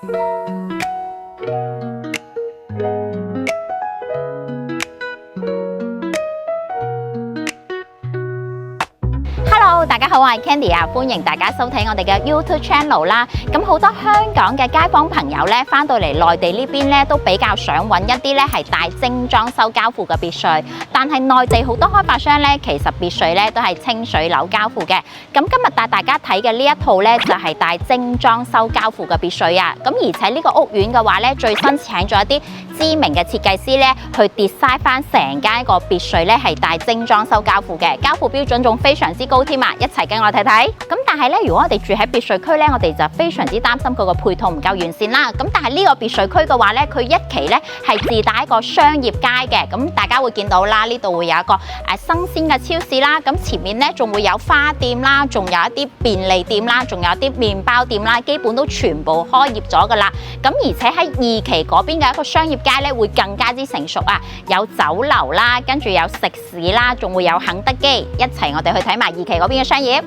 Hello， 大家好，我係 Candy 啊，歡迎大家收睇我哋嘅 YouTube Channel 啦。咁好多香港嘅街坊朋友咧，翻到嚟內地呢邊咧，都比較想揾一啲咧係帶精裝修交付嘅別墅。但係內地好多開發商咧，其實別墅咧都係清水樓交付嘅。咁今日帶大家睇嘅呢一套咧，就係帶精裝修交付嘅別墅啊。咁而且呢個屋苑嘅話咧，最新請咗一啲知名嘅設計師咧，去 design 翻成間個別墅咧係帶精裝修交付嘅，交付標準仲非常之高添啊！一齊跟我睇睇。咁但係咧，如果我哋住喺別墅區咧，我哋就非常之擔心佢個配套唔夠完善啦。咁但係呢個別墅區嘅話咧，佢一期咧係自帶一個商業街嘅。咁大家會見到啦，呢度會有一個新鮮嘅超市啦。咁前面咧仲會有花店啦，仲有一啲便利店啦，仲有啲麵包店啦，基本都全部開業咗噶啦。咁而且喺二期嗰邊嘅一個商業街咧，會更加之成熟啊！有酒樓啦，跟住有食肆啦，仲會有肯德基。一齊我哋去睇埋二期嗰邊嘅商業。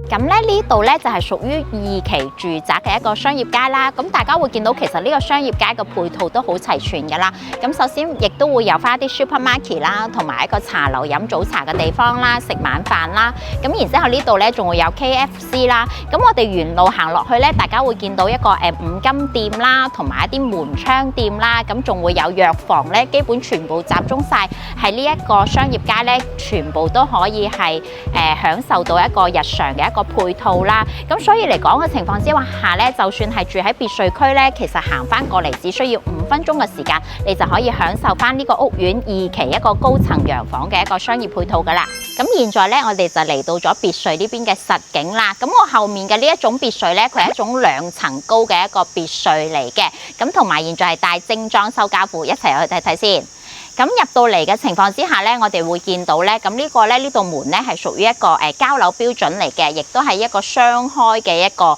咁咧呢度咧就係屬於二期住宅嘅一個商業街啦。咁大家會見到其實呢個商業街嘅配套都好齊全㗎啦。咁首先亦都會有翻一啲 supermarket 啦，同埋一個茶樓飲早茶嘅地方啦，食晚飯啦。咁然之後呢度咧仲會有 KFC 啦。咁我哋沿路行落去咧，大家會見到一個五金店啦，同埋一啲門窗店啦。咁仲會有藥房咧，基本全部集中晒喺呢一個商業街咧，全部都可以係享受到一個日常嘅一個配套啦，咁所以嚟講嘅情況之下咧，就算係住喺別墅區咧，其實行翻過嚟只需要5分鐘嘅時間，你就可以享受翻呢個屋苑二期一個高層洋房嘅一個商業配套噶啦。咁現在咧，我哋就嚟到咗別墅呢邊嘅實景啦。咁我後面嘅呢一種別墅咧，佢係一種2層高嘅一個別墅嚟嘅。咁同埋現在係帶精裝修交付，一齊去睇睇先。咁入到嚟嘅情況之下咧，我哋會見到咧，咁呢個咧呢道門咧係屬於一個交樓標準嚟嘅，亦都係一個雙開嘅一個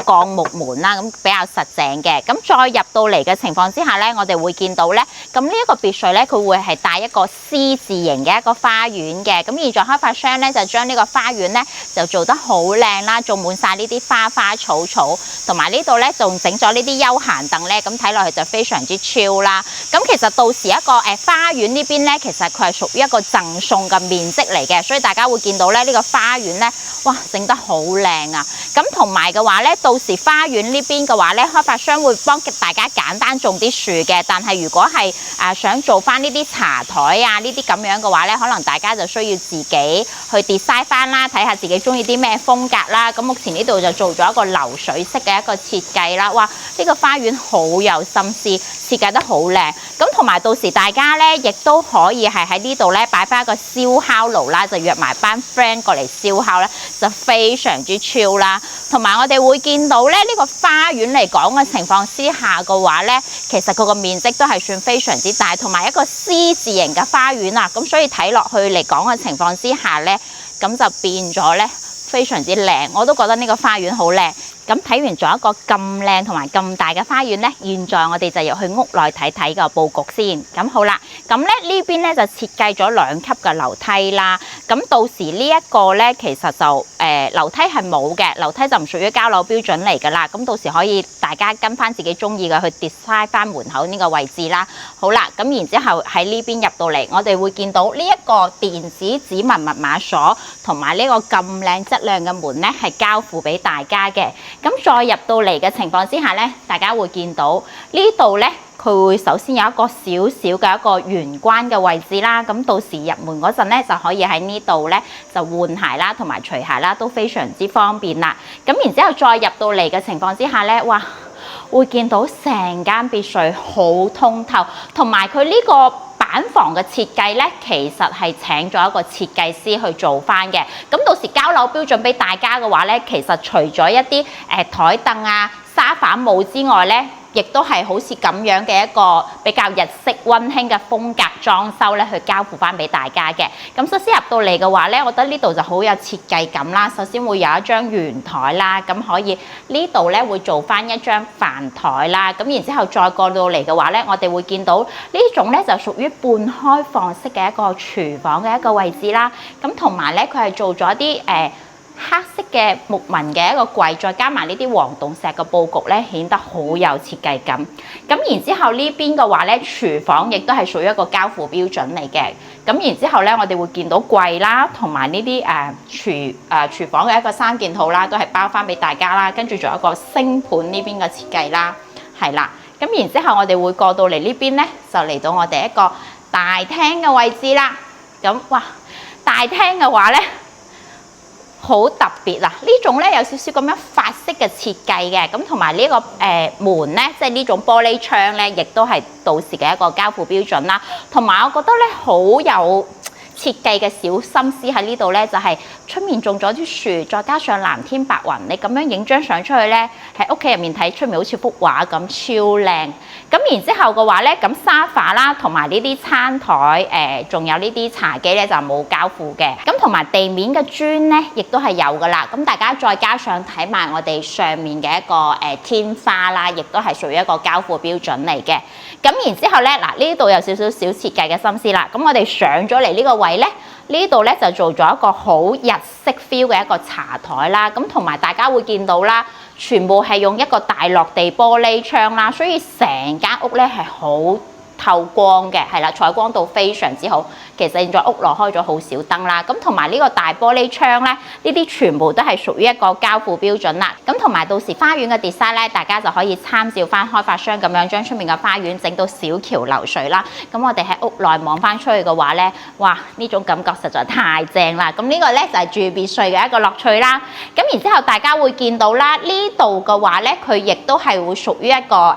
鋼木門啦，咁比較實淨嘅。咁再入到嚟嘅情況之下咧，我哋會見到咧，咁呢一個別墅咧，佢會係帶一個 C 字形嘅一個花園嘅。咁現在開發商咧就將呢個花園咧就做得好靚啦，種滿晒呢啲花花草草，同埋呢度咧仲整咗呢啲休閒凳咧，咁睇落去就非常之 chill 啦。咁其實到時一個花園呢邊咧，其實佢係屬於一個贈送嘅面積嚟嘅，所以大家會見到咧呢個花園咧，哇，整得好靚啊！咁同埋嘅話咧，到時花園呢邊嘅話咧，開發商會幫大家簡單種啲樹嘅，但係如果係想做翻呢啲茶台啊呢啲咁樣嘅話咧，可能大家就需要自己去 design 翻啦，睇下自己中意啲咩風格啦。咁目前呢度就做咗一個流水式嘅一個設計啦，哇！呢個花園好有心思，設計得好靚。咁同埋到時大家咧，亦都可以係喺呢度咧擺翻一個燒烤爐啦，就約埋班 friend 過嚟燒烤咧，就非常之 chill 啦。同埋我哋會見到咧，呢個花園嚟講嘅情況之下嘅話咧，其實佢個面積都係算非常之大，同埋一個 C 字形嘅花園啊，咁所以睇落去嚟講嘅情況之下咧，咁就變咗咧非常之靚，我都覺得呢個花園好靚。咁睇完咗一個咁靚同埋咁大嘅花園呢，現在我哋就入去屋內睇睇個佈局先。咁好啦，咁咧呢邊咧就設計咗2級嘅樓梯啦。咁到時呢一個咧，其實就樓梯係冇嘅，樓梯就唔屬於交樓標準嚟㗎啦。咁到時可以大家跟翻自己中意嘅去 design 翻門口呢個位置啦。好啦，咁然之後喺呢邊入到嚟，我哋會見到呢一個電子指紋密碼鎖同埋呢個咁靚質量嘅門咧，係交付俾大家嘅。咁再入到嚟嘅情況之下咧，大家會見到呢度咧，佢會首先有一個小小嘅一個玄關嘅位置啦。咁到時入門嗰陣咧，就可以喺呢度咧就換鞋啦，同埋除鞋啦，都非常之方便啦。咁然之後再入到嚟嘅情況之下咧，哇！會見到成間別墅好通透，同埋佢呢個板房嘅設計咧，其實係請咗一個設計師去做翻嘅。咁到時交樓標準俾大家嘅話咧，其實除咗一啲台凳啊、沙發冇之外咧，亦都係好似咁樣嘅一個比較日式溫馨嘅風格裝修咧，去交付翻俾大家嘅。咁首先入到嚟嘅話咧，我覺得呢度就好有設計感啦。首先會有一張圓台啦，咁可以呢度咧會做翻一張飯台啦。咁然之後再過到嚟嘅話咧，我哋會見到呢種咧就屬於半開放式嘅一個廚房嘅一個位置啦。咁同埋咧，佢係做咗啲黑色嘅木紋嘅一個櫃，再加埋呢啲黃銅石嘅佈局咧，顯得好有設計感。咁然之後呢邊嘅話咧，廚房亦都係屬於一個交付標準嚟嘅。咁然之後咧，我哋會見到櫃啦，同埋呢啲廚房嘅一個三件套啦，都係包翻俾大家啦。跟住仲有一個星盤呢邊嘅設計啦，係啦。咁然之後我哋會過到嚟呢邊咧，就嚟到我哋一個大廳嘅位置啦。咁哇，大廳嘅話咧，好特別啊！呢種咧有少少咁樣法式嘅設計嘅，咁同埋呢個門咧，即係呢種玻璃窗咧，亦都係到時嘅一個交付標準啦。同埋我覺得咧好有設計嘅小心思喺呢度咧，就係出面種咗啲樹，再加上藍天白雲，你咁樣影張相出去咧，喺屋企入面睇出面好似幅畫咁超靚。咁然之後嘅話咧，咁沙發啦，同埋呢啲餐台，仲有呢啲茶几咧就冇交付嘅。咁同埋地面嘅磚咧，亦都係有噶啦。咁大家再加上睇埋我哋上面嘅一個天花啦，亦都係屬於一個交付標準嚟嘅。咁然之後咧，嗱呢度有少少小設計嘅心思啦。咁我哋上咗嚟呢個位咧，呢度咧就做咗一個好日式 feel 嘅一個茶台啦。咁同埋大家會見到啦，全部係用一個大落地玻璃窗啦，所以成間屋咧係好透光嘅，係啦，採光度非常之好。其實現在屋內開咗好少燈啦，咁同埋呢個大玻璃窗咧，呢啲全部都係屬於一個交付標準啦。咁同埋到時花園嘅 design 咧，大家就可以參照翻開發商咁樣將出面嘅花園整到小橋流水啦。咁我哋喺屋內望翻出去嘅話咧，哇！呢種感覺實在太正啦。咁呢個咧就係住別墅嘅一個樂趣啦。咁然之後大家會見到啦，呢度嘅話咧，佢亦都係會屬於一個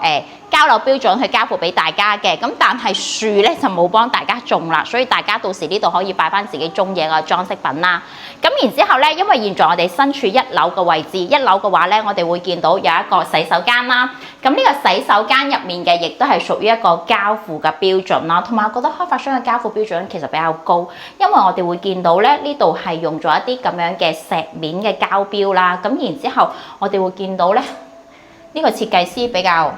交樓標準去交付俾大家嘅，咁但係樹咧就冇幫大家種啦，所以大家到時呢度可以擺翻自己中意嘅裝飾品啦。咁然之後咧，因為現在我哋身處一樓嘅位置，一樓嘅話咧，我哋會見到有一個洗手間啦。咁呢個洗手間入面嘅，亦都係屬於一個交付嘅標準啦。同埋我覺得開發商嘅交付標準其實比較高，因為我哋會見到咧呢度係用咗一啲咁樣嘅石面嘅膠標啦。咁然之後我哋會見到咧呢個設計師比較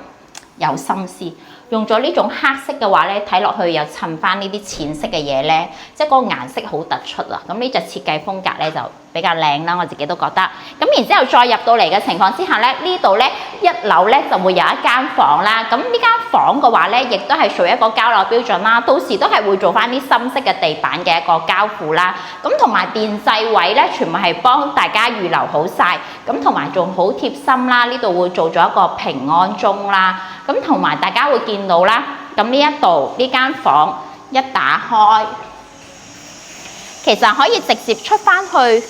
有心思，用咗呢種黑色嘅話咧，睇落去又襯翻呢啲淺色嘅嘢咧，即係嗰個顏色好突出啊！咁呢隻設計風格咧就比較靚啦，我自己都覺得。咁然之後再入到嚟嘅情況之下咧，呢度咧一樓咧就會有一間房啦。咁呢間房嘅話咧，亦都係屬於一個交樓標準啦。到時都係會做翻啲深色嘅地板嘅一個交付啦。咁同埋電掣位咧，全部係幫大家預留好晒。咁同埋仲好貼心啦，呢度會做咗一個平安鐘啦。咁同埋大家會見到啦，咁呢一度呢間房一打開，其實可以直接出翻去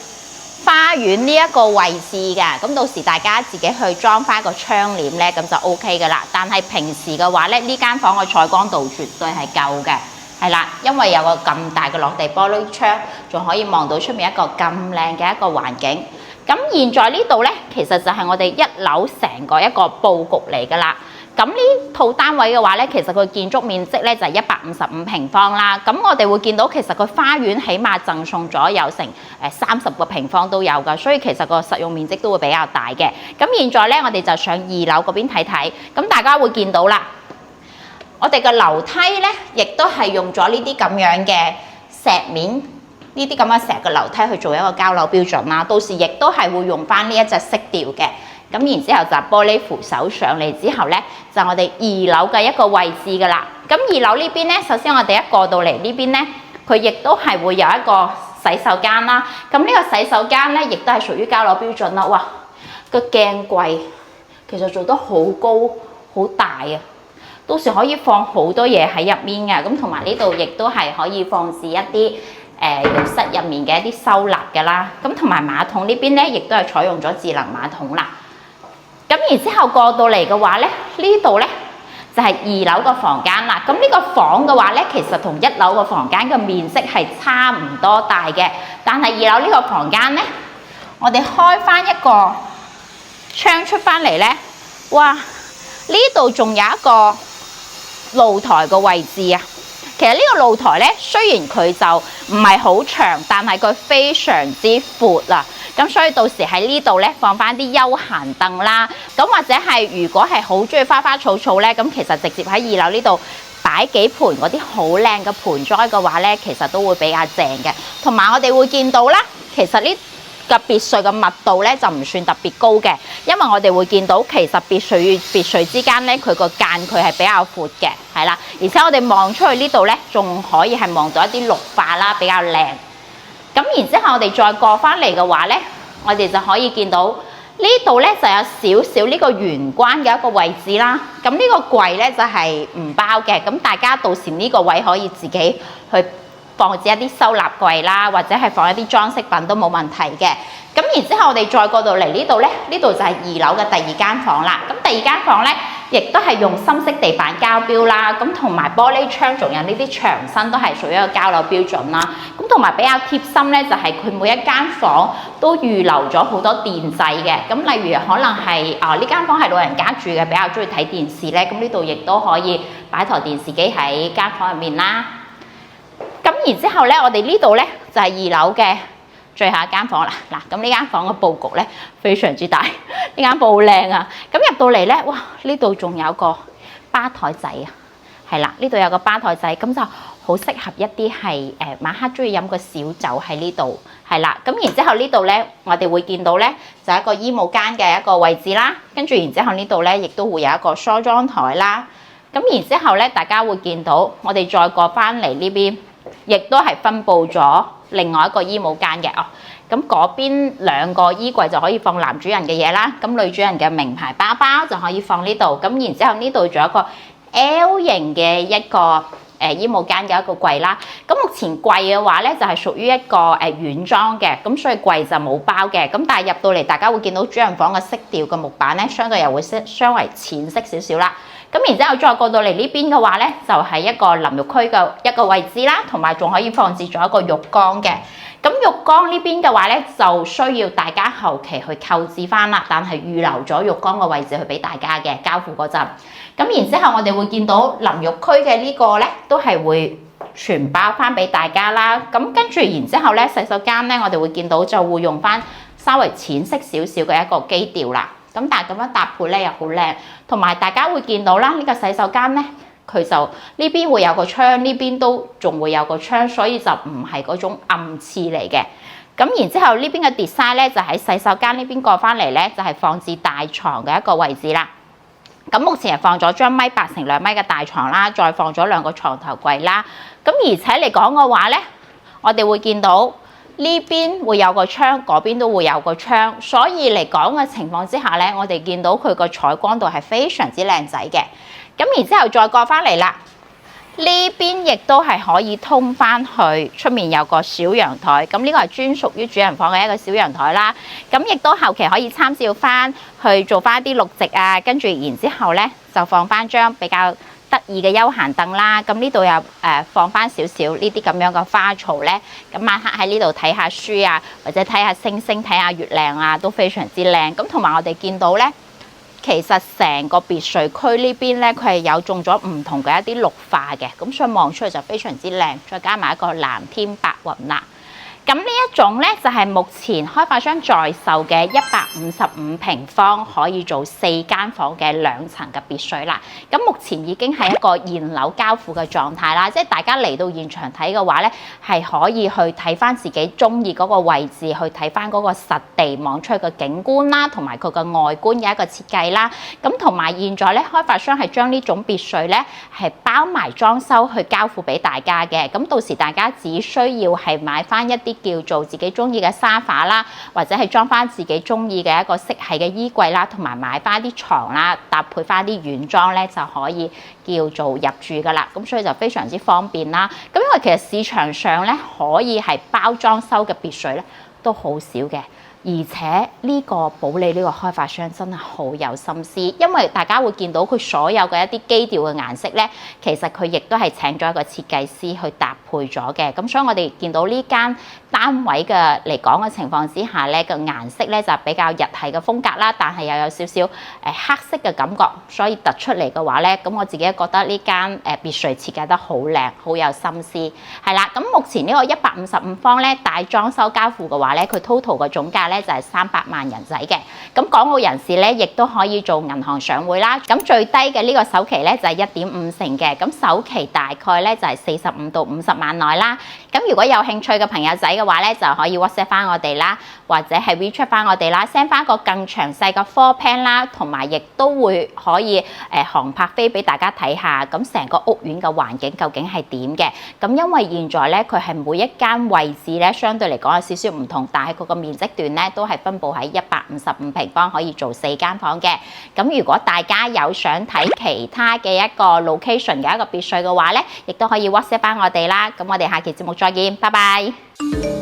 花園呢一個位置嘅。咁到時大家自己去裝翻個窗簾咧，咁就 OK 噶啦。但係平時嘅話咧，呢間房嘅採光度絕對係夠嘅，係啦，因為有個咁大嘅落地玻璃窗，仲可以望到出面一個咁靚嘅一個環境。咁現在呢度咧，其實就係我哋一樓成個一個佈局嚟噶啦。咁呢套單位嘅話咧，其實佢建築面積咧就係155平方啦。咁我哋會見到其實佢花園起碼贈送咗有成30個平方都有㗎，所以其實個實用面積都會比較大嘅。咁現在咧，我哋就上2樓嗰邊睇睇。咁大家會見到啦，我哋嘅樓梯咧，亦都係用咗呢啲咁樣嘅石面，呢啲咁嘅石嘅樓梯去做一個交樓標準啦。到時亦都係會用翻呢一隻色調嘅。咁然之後就玻璃扶手上嚟之後咧，就我哋2樓嘅一個位置噶啦。咁2樓呢邊咧，首先我哋一過到嚟呢邊咧，佢亦都係會有一個洗手間啦。咁呢個洗手間咧，亦都係屬於交樓標準啦。哇，個鏡櫃其實做得好高好大啊！到時可以放好多嘢喺入面嘅。咁同埋呢度亦都係可以放置一啲浴室入面嘅一啲收納嘅啦。咁同埋馬桶呢邊咧，亦都係採用咗智能馬桶啦。咁然之後過到嚟嘅話咧，呢度咧就係2樓個房間啦。咁呢個房嘅話咧，其實同1樓個房間嘅面積係差唔多大嘅。但係2樓呢個房間咧，我哋開翻一個窗出翻嚟咧，哇！呢度仲有一個露台嘅位置啊。其實呢個露台咧，雖然佢就唔係好長，但係佢非常之闊啊。咁所以到時喺呢度咧放翻啲休閒凳啦，咁或者係如果係好中意花花草草咧，咁其實直接喺2樓呢度擺幾盆嗰啲好靚嘅盆栽嘅話咧，其實都會比較正嘅。同埋我哋會見到啦，其實呢嘅別墅嘅密度咧就唔算特別高嘅，因為我哋會見到其實別墅與別墅之間咧佢個間距係比較闊嘅，係啦，而且我哋望出去呢度咧仲可以係望到一啲綠化啦，比較靚。咁然之後我哋再過翻嚟嘅話咧，我哋就可以見到呢度咧就有少少呢個玄關嘅一個位置啦。咁呢個櫃咧就係唔包嘅，咁大家到時呢個位可以自己去放置一啲收納櫃啦，或者係放一啲裝飾品都冇問題嘅。咁然之後我哋再過到嚟呢度咧，呢度就係2樓嘅第二間房啦。咁第二間房咧，亦都係用深色地板膠標啦，咁同埋玻璃窗，仲有呢啲牆身都係屬於一個交樓標準啦。咁同埋比較貼心咧，就係佢每一間房都預留咗好多電掣嘅。咁例如可能係呢間房係老人家住嘅，比較中意睇電視咧，咁呢度亦都可以擺台電視機喺間房入面啦。咁然之後咧，我哋呢度咧就係2樓嘅最後一間房啦。嗱，咁呢間房嘅佈局咧非常之大，呢間房好靚啊！咁入到嚟咧，哇！呢度仲有個吧台仔啊，係啦，呢度有個吧台仔，咁就好適合一啲係晚黑中意飲個小酒喺呢度，係啦。咁然之後呢度咧，我哋會見到咧就係一個衣帽間嘅一個位置啦。跟住然之後呢度咧，亦都會有一個梳妝台啦。咁然之後咧，大家會見到我哋再過翻嚟呢邊，亦都係分佈咗另外一個衣帽間嘅哦。咁嗰邊2個衣櫃就可以放男主人嘅嘢啦，咁女主人嘅名牌包包就可以放呢度。咁然之後呢度仲有一個 L 型嘅一個衣帽間嘅一個櫃啦。咁目前櫃嘅話咧就係屬於一個軟裝嘅，咁所以櫃就冇包嘅。咁但係入到嚟，大家會見到主人房嘅色調嘅木板咧，相對又會稍為淺色少少啦。咁然之後再過到嚟呢邊嘅話咧，就係一個淋浴區嘅一個位置啦，同埋仲可以放置咗一個浴缸嘅。咁浴缸呢邊嘅話咧，就需要大家後期去購置翻啦，但係預留咗浴缸嘅位置去俾大家嘅交付嗰陣。咁然之後我哋會見到淋浴區嘅呢個咧，都係會全包翻俾大家啦。咁跟住然之後咧，洗手間咧，我哋會見到就會用翻稍微淺色少少嘅一個基調啦。咁但係咁樣搭配咧又好靚，同埋大家會見到啦，呢個洗手間咧，佢就呢邊會有個窗，呢邊都仲會有個窗，所以就唔係嗰種暗廁嚟嘅。咁然之後呢邊嘅 design 咧，就喺洗手間呢邊過翻嚟咧，就係放置大床嘅一個位置啦。咁目前係放咗張1.8乘2米嘅大床啦，再放咗2個床頭櫃啦。咁而且嚟講嘅話咧，我哋會見到呢邊會有個窗，嗰邊都會有個窗，所以嚟講嘅情況之下咧，我哋見到佢個採光度係非常之靚仔嘅。咁然之後再過翻嚟啦，呢邊亦都係可以通翻去出面有個小陽台，咁呢個係專屬於主人房嘅一個小陽台啦。咁亦都後期可以參照翻去做翻一啲綠植啊，跟住然之後咧就放翻張比較得意嘅休閒凳啦。咁呢度又放翻少少呢啲咁樣嘅花槽咧，咁晚黑喺呢度睇下書啊，或者睇下星星、睇下月亮啊，都非常之靚。咁同埋我哋見到咧，其實成個別墅區呢邊咧，佢係有種咗唔同嘅一啲綠化嘅，咁所以望出去就非常之靚，再加埋一個藍天白雲啦。咁呢一種咧就係目前開發商在售嘅155平方，可以做4間房嘅2層嘅別墅啦。咁目前已經係一個現樓交付嘅狀態啦，即係大家嚟到現場睇嘅話咧，係可以去睇翻自己中意嗰個位置，去睇翻嗰個實地望出去嘅景觀啦，同埋佢嘅外觀嘅一個設計啦。咁同埋現在咧，開發商係將呢種別墅咧係包埋裝修去交付俾大家嘅。咁到時大家只需要係買翻一啲叫做自己中意嘅沙發啦，或者係裝翻自己中意嘅一個色系嘅衣櫃啦，同埋買翻啲床啦，搭配翻啲軟裝咧就可以叫做入住噶啦。咁所以就非常之方便啦。咁因為其實市場上咧可以係包裝修嘅別墅咧都好少嘅。而且呢個保利呢個開發商真係好有心思，因為大家會見到佢所有嘅一啲基調嘅顏色咧，其實佢亦都係請咗一個設計師去搭配咗嘅。咁所以我哋見到呢間單位嘅嚟講嘅情況之下咧，個顏色咧就比較日系嘅風格啦，但係又有少少黑色嘅感覺，所以突出嚟嘅話咧，咁我自己覺得呢間別墅設計得好靚，好有心思。係啦，咁目前呢個155方咧大裝修交付嘅話咧，佢 total 嘅總價咧就係300萬人仔嘅。咁港澳人士咧亦都可以做銀行上會啦。咁最低嘅呢個首期咧就係1.5成嘅，咁首期大概咧就係45到50萬內啦。咁如果有興趣嘅朋友仔嘅話咧，就可以 WhatsApp 翻我哋啦，或者係 WeChat 翻我哋啦 ，send 翻個更詳細嘅 floor plan 啦，同埋亦都會可以航拍飛俾大家睇下，咁成個屋苑嘅環境究竟係點嘅。咁因為現在咧佢係每一間位置咧相對嚟講有少少唔同，但係佢個面積段咧都係分佈喺155平方，可以做4間房嘅。咁如果大家有想睇其他嘅一個 location 嘅一個別墅嘅話咧，亦都可以 WhatsApp 翻我哋啦。咁我哋下期節目再見，拜拜。